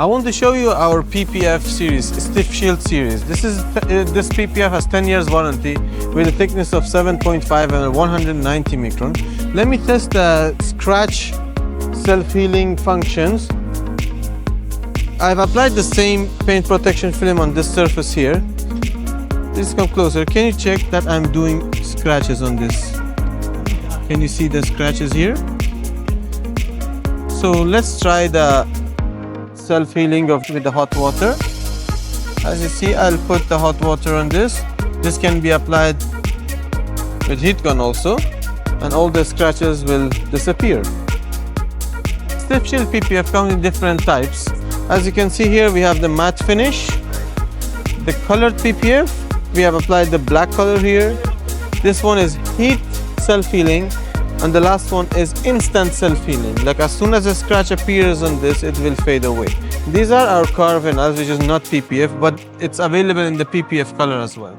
I want to show you our PPF series, Stiff Shield series. This PPF has 10 years warranty with a thickness of 7.5 and 190 micron. Let me test the scratch self-healing functions. I've applied the same paint protection film on this surface here. Please come closer. Can you check that I'm doing scratches on this? Can you see the scratches here? So let's try the self-healing with the hot water. As you see, I'll put the hot water on this. This can be applied with heat gun also, and all the scratches will disappear. Stiff Shield PPF comes in different types. As you can see here, we have the matte finish, the colored PPF. We have applied the black color here. This one is heat self-healing, and the last one is instant self-healing. Like as soon as a scratch appears on this, it will fade away. These are our car vinyls, which is not PPF, but it's available in the PPF color as well.